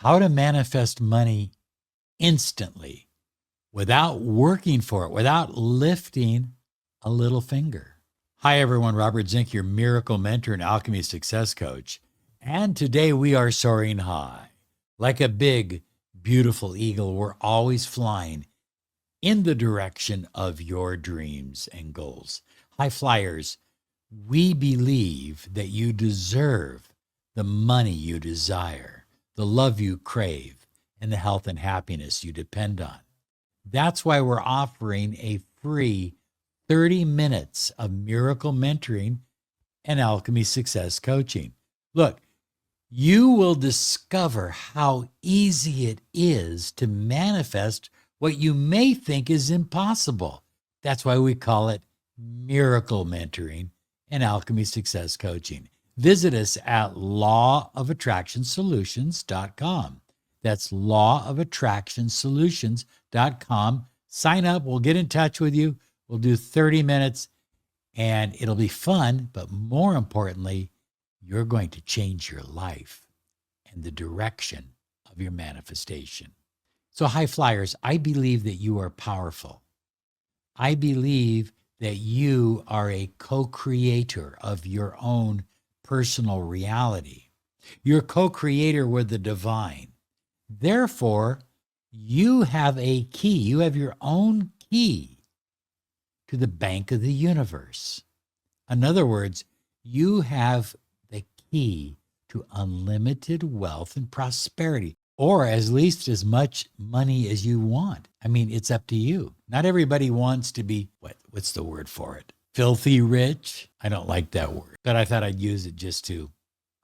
how to manifest money instantly without working for it, without lifting a little finger. Hi, everyone. Robert Zink, your miracle mentor and alchemy success coach. And today we are soaring high. Like a big, beautiful eagle, we're always flying in the direction of your dreams and goals. High flyers, we believe that you deserve the money you desire, the love you crave, and the health and happiness you depend on. That's why we're offering a free 30 minutes of miracle mentoring and alchemy success coaching. Look, you will discover how easy it is to manifest what you may think is impossible. That's why we call it miracle mentoring and alchemy success coaching. Visit us at lawofattractionsolutions.com. That's lawofattractionsolutions.com. Sign up. We'll get in touch with you. We'll do 30 minutes and it'll be fun. But more importantly, you're going to change your life and the direction of your manifestation. So, high flyers, I believe that you are powerful. I believe that you are a co-creator of your own personal reality. You're co-creator with the divine. Therefore, you have a key. You have your own key to the bank of the universe. In other words, you have the key to unlimited wealth and prosperity, or at least as much money as you want. I mean, it's up to you. Not everybody wants to be, what's the word for it? Filthy rich? I don't like that word, but I thought I'd use it just to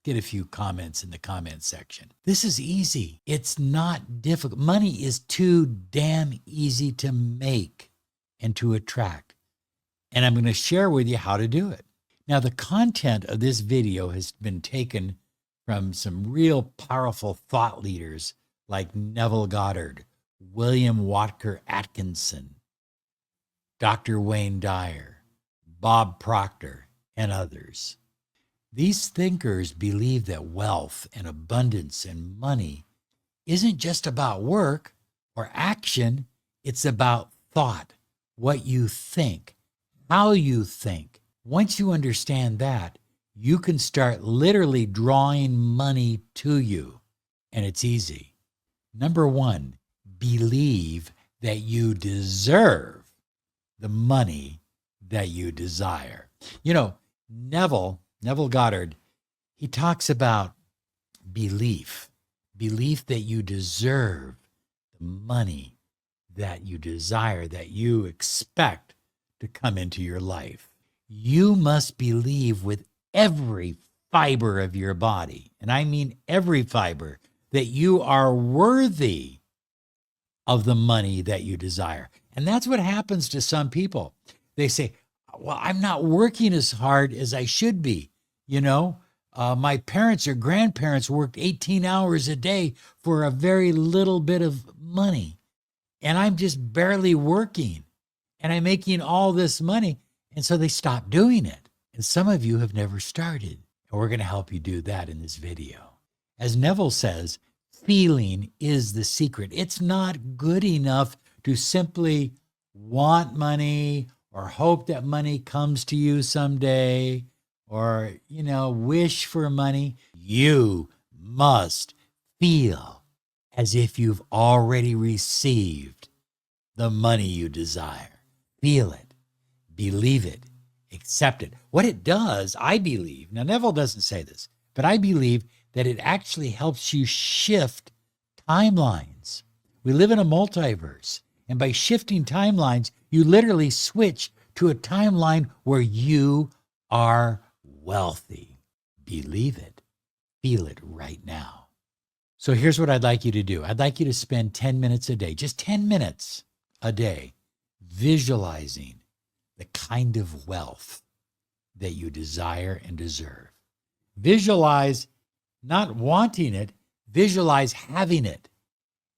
get a few comments in the comment section. This is easy. It's not difficult. Money is too damn easy to make and to attract. And I'm going to share with you how to do it. Now, the content of this video has been taken from some real powerful thought leaders like Neville Goddard, William Watker Atkinson, Dr. Wayne Dyer, Bob Proctor, and others. These thinkers believe that wealth and abundance and money isn't just about work or action, it's about thought, what you think, how you think. Once you understand that, you can start literally drawing money to you, and it's easy. Number one, believe that you deserve the money that you desire. You know, Neville Goddard, he talks about belief that you deserve the money that you desire, that you expect to come into your life. You must believe with every fiber of your body, and I mean every fiber, that you are worthy of the money that you desire. And that's what happens to some people. They say, well, I'm not working as hard as I should be. You know, my parents or grandparents worked 18 hours a day for a very little bit of money. And I'm just barely working. And I'm making all this money. And so they stop doing it. And some of you have never started. And we're going to help you do that in this video. As Neville says, feeling is the secret. It's not good enough to simply want money or hope that money comes to you someday or, wish for money. You must feel as if you've already received the money you desire. Feel it, believe it, accept it. What it does, I believe, now Neville doesn't say this, but I believe that it actually helps you shift timelines. We live in a multiverse, and by shifting timelines, you literally switch to a timeline where you are wealthy. Believe it. Feel it right now. So here's what I'd like you to do. I'd like you to spend 10 minutes a day, just 10 minutes a day, visualizing the kind of wealth that you desire and deserve. Visualize not wanting it, visualize having it,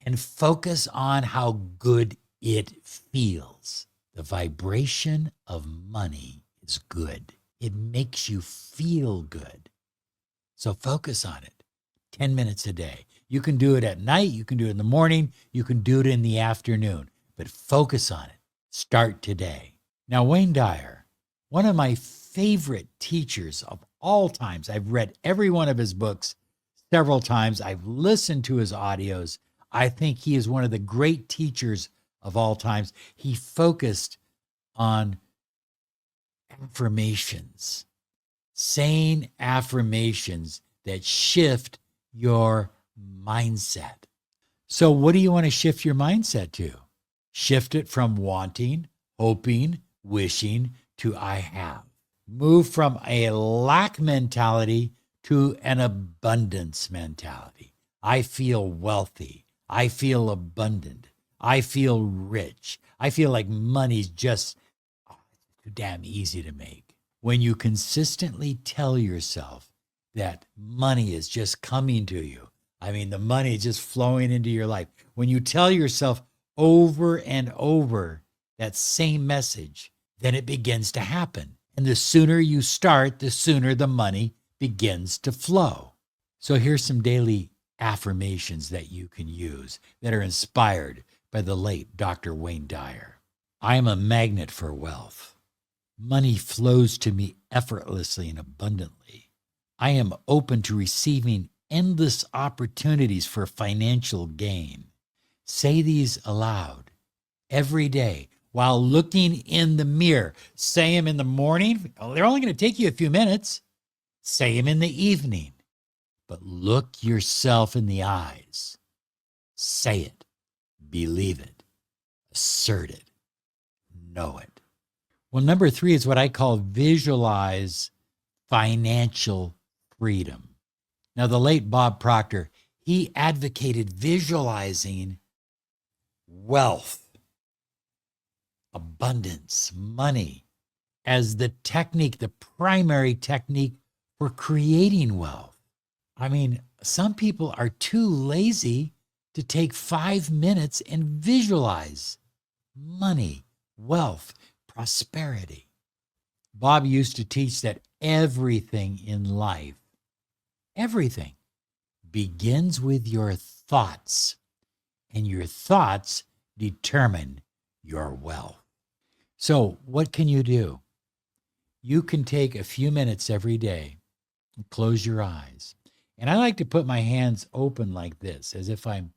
and focus on how good it feels. The vibration of money is good. It makes you feel good. So focus on it. 10 minutes a day. You can do it at night. You can do it in the morning. You can do it in the afternoon, but focus on it. Start today. Now, Wayne Dyer, one of my favorite teachers of all times. I've read every one of his books several times. I've listened to his audios. I think he is one of the great teachers of all times. He focused on affirmations, saying affirmations that shift your mindset. So what do you want to shift your mindset to? Shift it from wanting, hoping, wishing to I have. Move from a lack mentality to an abundance mentality. I feel wealthy. I feel abundant. I feel rich. I feel like money's just too damn easy to make. When you consistently tell yourself that money is just coming to you, I mean, the money is just flowing into your life. When you tell yourself over and over that same message, then it begins to happen. And the sooner you start, the sooner the money begins to flow. So here's some daily affirmations that you can use that are inspired by the late Dr. Wayne Dyer. I am a magnet for wealth. Money flows to me effortlessly and abundantly. I am open to receiving endless opportunities for financial gain. Say these aloud every day while looking in the mirror. Say them in the morning. They're only going to take you a few minutes. Say them in the evening. But look yourself in the eyes. Say it. Believe it. Assert it. Know it. Well, number 3 is what I call visualize financial freedom. Now, the late Bob Proctor, he advocated visualizing wealth, abundance, money as the technique, the primary technique for creating wealth. I mean, some people are too lazy to take 5 minutes and visualize money, wealth, prosperity. Bob used to teach that everything in life, everything begins with your thoughts, and your thoughts determine your wealth. So what can you do? You can take a few minutes every day and close your eyes. And I like to put my hands open like this, as if I'm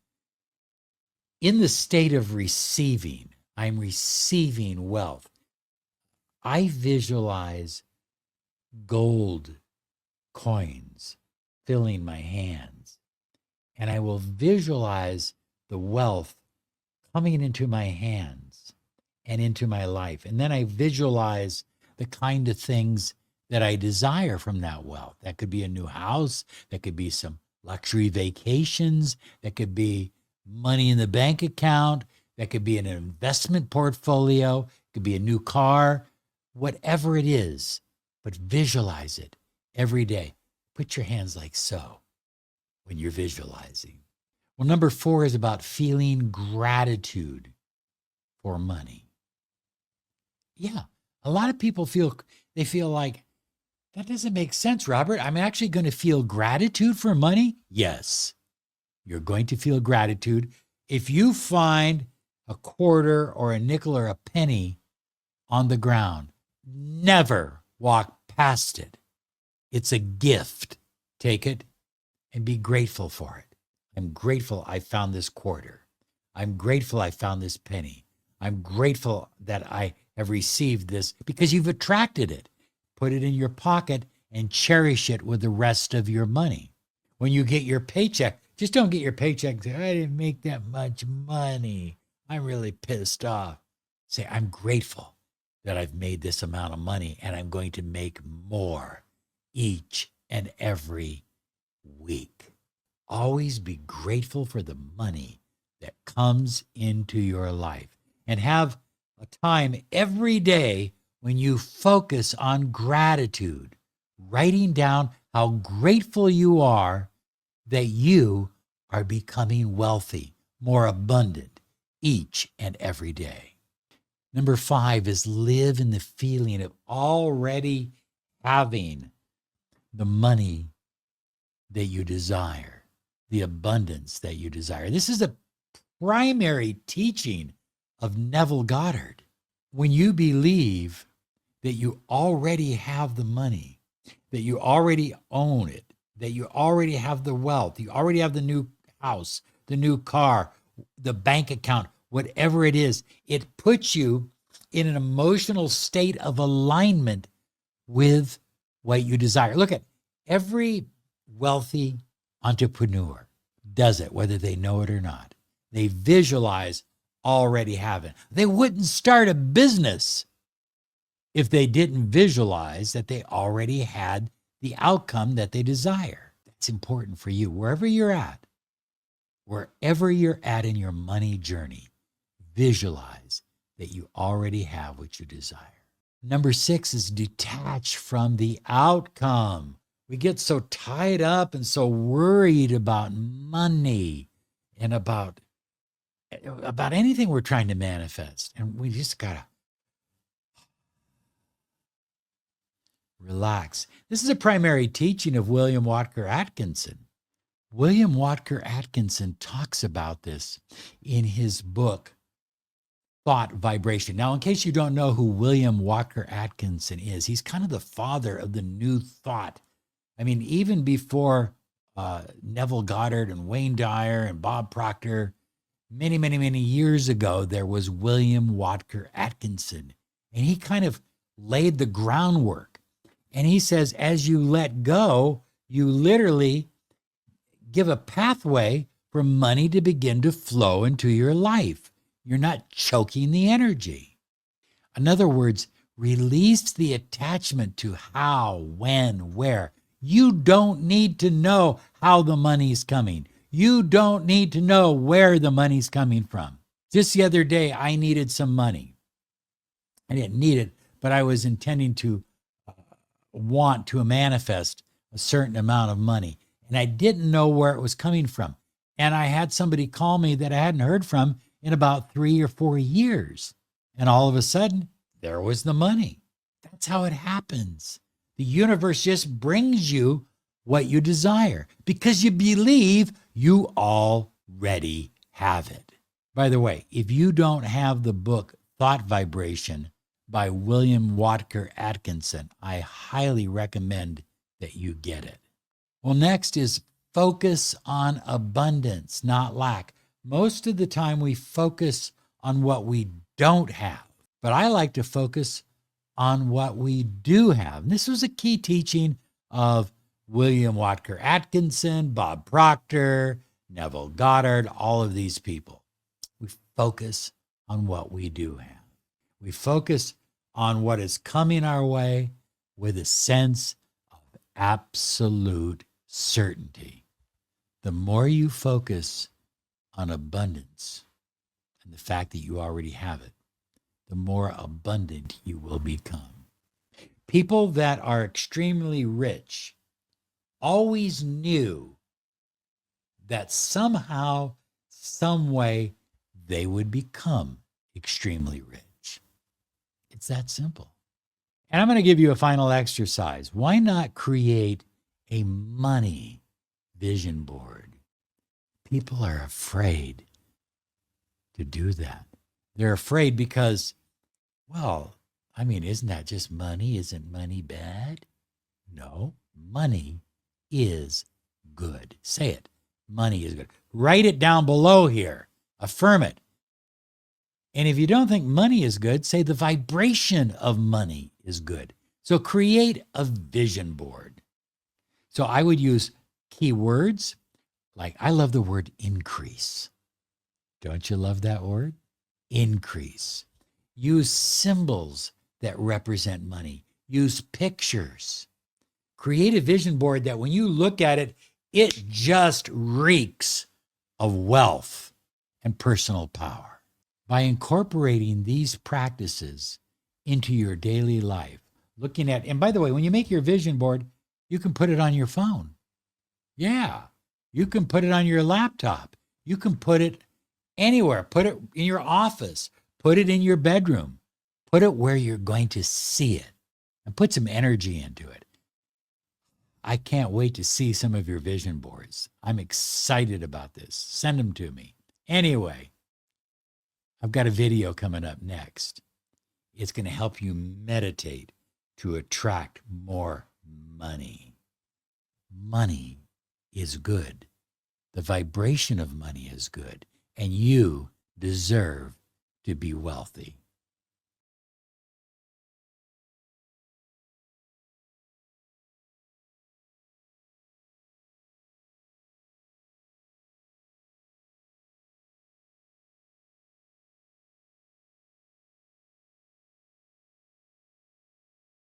in the state of receiving. I'm receiving wealth. I visualize gold coins filling my hands, and I will visualize the wealth coming into my hands and into my life. And then I visualize the kind of things that I desire from that wealth. That could be a new house. That could be some luxury vacations. That could be money in the bank account. That could be an investment portfolio. It could be a new car, whatever it is. But visualize it every day. Put your hands like so when you're visualizing. Well, number 4 is about feeling gratitude for money. Yeah, a lot of people feel like, that doesn't make sense, Robert. I'm actually going to feel gratitude for money? Yes, you're going to feel gratitude. If you find a quarter or a nickel or a penny on the ground, never walk past it. It's a gift. Take it and be grateful for it. I'm grateful I found this quarter. I'm grateful I found this penny. I'm grateful that I have received this, because you've attracted it. Put it in your pocket and cherish it with the rest of your money. When you get your paycheck, just don't get your paycheck and say, I didn't make that much money. I'm really pissed off. Say, I'm grateful that I've made this amount of money, and I'm going to make more each and every week. Always be grateful for the money that comes into your life, and have a time every day when you focus on gratitude, writing down how grateful you are that you are becoming wealthy, more abundant each and every day. Number 5 is live in the feeling of already having the money that you desire. the abundance that you desire. This is a primary teaching of Neville Goddard. When you believe that you already have the money, that you already own it, that you already have the wealth, you already have the new house, the new car, the bank account, whatever it is, it puts you in an emotional state of alignment with what you desire. Look at every wealthy entrepreneur does it, whether they know it or not. They visualize already having. They wouldn't start a business if they didn't visualize that they already had the outcome that they desire. That's important for you. Wherever you're at in your money journey, visualize that you already have what you desire. Number 6 is detach from the outcome. We get so tied up and so worried about money and about anything we're trying to manifest. And we just got to relax. This is a primary teaching of William Walker Atkinson. William Walker Atkinson talks about this in his book, Thought Vibration. Now, in case you don't know who William Walker Atkinson is, he's kind of the father of the new thought. I mean, even before Neville Goddard and Wayne Dyer and Bob Proctor, many, many, many years ago, there was William Walker Atkinson. And he kind of laid the groundwork. And he says, as you let go, you literally give a pathway for money to begin to flow into your life. You're not choking the energy. In other words, release the attachment to how, when, where. You don't need to know how the money's coming. You don't need to know where the money's coming from. Just the other day, I needed some money. I didn't need it, but I was intending to want to manifest a certain amount of money. And I didn't know where it was coming from. And I had somebody call me that I hadn't heard from in about 3 or 4 years. And all of a sudden, there was the money. That's how it happens. The universe just brings you what you desire because you believe you already have it. By the way, if you don't have the book Thought Vibration by William Walker Atkinson, I highly recommend that you get it. Well, next is focus on abundance, not lack. Most of the time we focus on what we don't have, but I like to focus on what we do have. And this was a key teaching of William Walker Atkinson, Bob Proctor, Neville Goddard, all of these people. We focus on what we do have. We focus on what is coming our way with a sense of absolute certainty. The more you focus on abundance and the fact that you already have it, the more abundant you will become. People that are extremely rich always knew that somehow, some way, they would become extremely rich. It's that simple. And I'm going to give you a final exercise. Why not create a money vision board? People are afraid to do that. They're afraid because, well, I mean, isn't that just money? Isn't money bad? No, money is good. Say it. Money is good. Write it down below here. Affirm it. And if you don't think money is good, say the vibration of money is good. So create a vision board. So I would use keywords like, I love the word increase. Don't you love that word? Increase. Use symbols that represent money. Use pictures. Create a vision board that when you look at it, it just reeks of wealth and personal power. By incorporating these practices into your daily life, looking at, and by the way, when you make your vision board, you can put it on your phone. Yeah, you can put it on your laptop. You can put it anywhere. Put it in your office. Put it in your bedroom. Put it where you're going to see it and put some energy into it. I can't wait to see some of your vision boards. I'm excited about this. Send them to me. Anyway, I've got a video coming up next. It's going to help you meditate to attract more money. Money is good. The vibration of money is good, and you deserve to be wealthy.